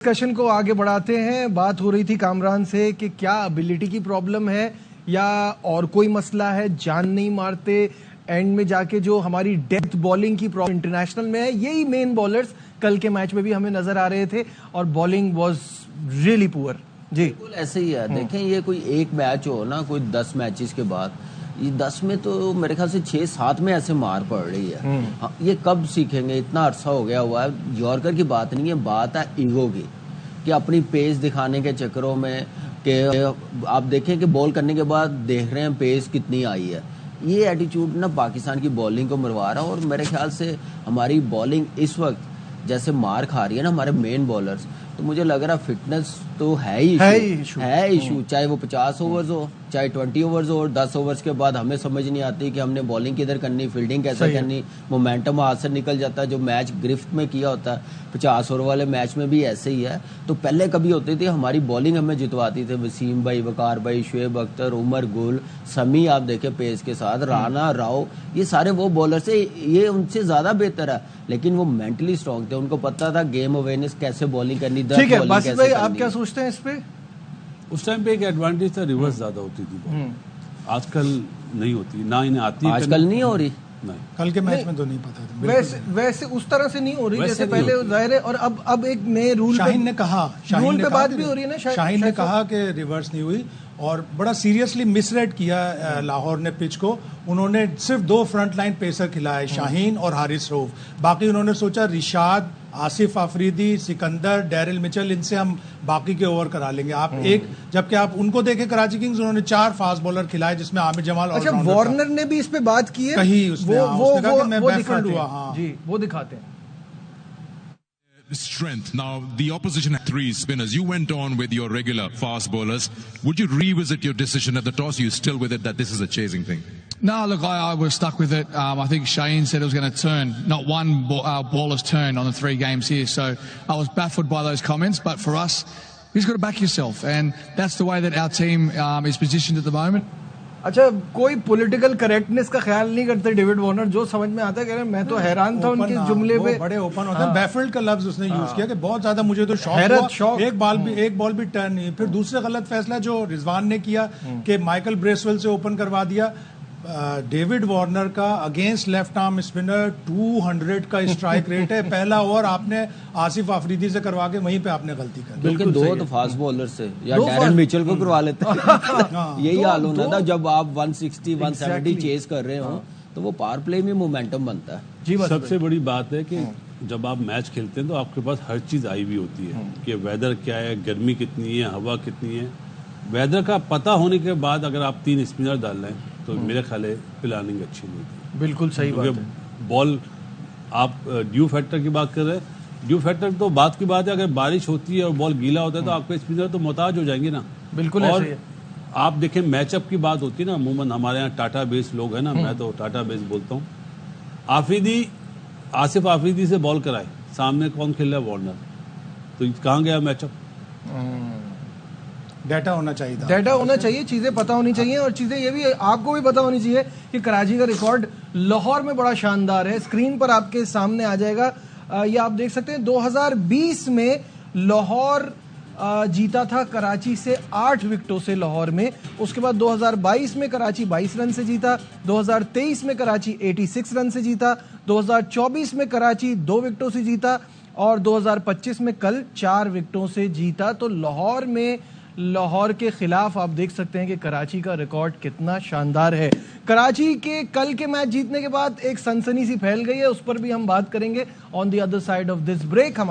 Discussion کو آگے بڑھاتے ہیں. بات ہو رہی تھی کامران سے کہ کیا ابیلٹی کی پرابلم ہے یا اور کوئی مسئلہ ہے, جان نہیں مارتے اینڈ میں جا کے. جو ہماری ڈیپتھ بالنگ کی پرابلم انٹرنیشنل میں ہے, یہی مین بالرز کل کے میچ میں بھی ہمیں نظر آ رہے تھے اور بالنگ واز ریئلی پور. جی بالکل ایسے ہی ہے. دیکھیں یہ کوئی ایک میچ ہو نا, کوئی 10 میچز کے بعد, یہ 10 میں تو میرے خیال سے 6-7 میں ایسے مار پڑ رہی ہے. یہ کب سیکھیں گے؟ اتنا عرصہ ہو گیا ہوا ہے. یارکر کی بات نہیں ہے, بات ہے ایگو کی, کہ اپنی پیس دکھانے کے چکروں میں کہ آپ دیکھیں کہ بال کرنے کے بعد دیکھ رہے ہیں پیس کتنی آئی ہے. یہ ایٹیچیوڈ نا پاکستان کی بالنگ کو مروا رہا ہے. اور میرے خیال سے ہماری بالنگ اس وقت جیسے مار کھا رہی ہے نا ہمارے مین بالرز, تو مجھے لگ رہا فٹنس تو ہے ہی ایشو. چاہے وہ 50 اوورز ہو, چاہے 20 اوورز ہو, اور 10 اوورز کے بعد ہمیں سمجھ نہیں آتی کہ ہم نے بالنگ کدھر کرنی, فیلڈنگ کیسے کرنی, مومنٹم ہاتھ سے نکل جاتا ہے. جو میچ گرفت میں کیا ہوتا ہے 50 اوور والے میچ میں بھی ایسے ہی ہے. تو پہلے کبھی ہوتی تھی ہماری بالنگ ہمیں جتواتی تھے, وسیم بھائی, وقار بھائی, شعیب اختر, عمر گل, سمی, آپ دیکھیں پیس کے ساتھ, رانا, راؤ, یہ سارے وہ بالرز سے یہ ان سے زیادہ بہتر ہے, لیکن وہ مینٹلی اسٹرانگ تھے. ان کو پتا تھا گیم اویئرنیس کیسے بالنگ کرنی. ٹھیک ہے باسط بھائی, آپ کیا سوچتے ہیں اس پہ؟ اس ٹائم پہ ایک ایڈوانٹیج تھا, ریورس زیادہ ہوتی تھی. آج کل نہیں ہوتی, نہ انہیں آتی ہے. آج کل نہیں ہو رہی. کل کے میچ میں تو نہیں پتا تھا. ویسے اس طرح سے نہیں ہو رہی جیسے پہلے ظاہر ہے. اور اب ایک نئے رول شاہین نے کہا, رول پہ بات بھی ہو رہی ہے نا, شاہین نے کہا کہ ریورس نہیں ہوئی اور بڑا سیریسلی مس ریڈ کیا لاہور نے پچ کو. انہوں نے صرف 2 فرنٹ لائن پیسر کھلائے, شاہین اور حارث روف. باقی انہوں نے سوچا رشاد, آصف آفریدی, سکندر, ڈیرل مچل, ان سے ہم باقی کے اوور کرا لیں گے. آپ ایک جبکہ آپ ان کو دیکھیں کراچی کنگز, انہوں نے 4 فاسٹ بالر کھلائے جس میں عامر جمال. اچھا, وارنر نے بھی اس پہ بات کی ہے کہیں, اس نے کہا کہ میں بیفرڈ ہوا. ہاں جی وہ دکھاتے ہیں. Strength. Now, the opposition had 3 spinners. You went on with your regular fast bowlers. Would you revisit your decision at the toss? Are you still with it that this is a chasing thing? No, look, I was stuck with it. I think Shaheen said it was going to turn. Not one baller's turn on the 3 games here. So I was baffled by those comments. But for us, you just got to back yourself. And that's the way that our team is positioned at the moment. اچھا, کوئی political correctness کا خیال نہیں کرتے David Warner? جو سمجھ میں آتا ہے کہہ رہے ہیں. میں تو حیران تھا ان کے جملے پہ. بڑے اوپن ہوتے ہیں. بیفلڈ کا لفظ اس نے یوز کیا کہ بہت زیادہ مجھے تو شوق. ایک بال بھی ٹرن نہیں. پھر دوسرے غلط فیصلہ جو رضوان نے کیا کہ مائیکل بریسویل سے اوپن کروا دیا. ڈیوڈ وارنر کا اگینسٹ لیفٹ آرم اسپنر 200 کا اسٹرائک ریٹ ہے. پہلا اوور آپ نے آصف آفریدی سے کروا کے وہیں پہ آپ نے غلطی کر دی. بالکل 2 تو فاسٹ بالر سے یا ڈیرن میچل کو کروا لیتے. یہی حال ہونا تھا جب آپ 160 170 چیز کر رہے ہوں, تو وہ پاور پلے میں مومنٹم بنتا ہے. سب سے بڑی بات ہے کہ جب آپ میچ کھیلتے ہیں تو آپ کے پاس ہر چیز آئی ہوئی ہوتی ہے کہ ویدر کیا ہے, گرمی کتنی ہے, ہوا کتنی ہے. ویدر کا پتہ ہونے کے بعد اگر آپ 3 اسپنر ڈال رہے ہیں تو میرے خیال ہے پلاننگ اچھی نہیں ہوتی. بالکل صحیح بات ہے. بال آپ ڈیو فیکٹر کی بات کر رہے ہیں. ڈیو فیکٹر تو بات کی بات ہے, اگر بارش ہوتی ہے اور بال گیلا ہوتا ہے تو آپ کے اسپنر تو محتاج ہو جائیں گے نا. بالکل. اور آپ دیکھیں میچ اپ کی بات ہوتی ہے نا, عموماً ہمارے یہاں ٹاٹا بیس لوگ ہیں نا, میں تو ٹاٹا بیس بولتا ہوں. آصف آفریدی سے بال کرائے, سامنے کون کھیل رہا ہے؟ وارنر. تو کہاں گیا میچ اپ؟ ڈیٹا ہونا چاہیے, ڈیٹا ہونا چاہیے, چیزیں پتہ ہونی چاہیے. اور چیزیں یہ بھی آپ کو بھی پتہ ہونی چاہیے کہ کراچی کا ریکارڈ لاہور میں بڑا شاندار ہے. اسکرین پر آپ کے سامنے آ جائے گا, یہ آپ دیکھ سکتے ہیں. 2020 میں لاہور جیتا تھا کراچی سے 8 وکٹوں سے لاہور میں. اس کے بعد 2022 میں کراچی 22 رن سے جیتا, 2023 میں کراچی 86 رن سے جیتا, 2024 میں کراچی 2 وکٹوں سے جیتا, اور 2025 میں کل 4 وکٹوں سے جیتا. تو لاہور کے خلاف آپ دیکھ سکتے ہیں کہ کراچی کا ریکارڈ کتنا شاندار ہے. کراچی کے کل کے میچ جیتنے کے بعد ایک سنسنی سی پھیل گئی ہے, اس پر بھی ہم بات کریں گے on the other side of this break.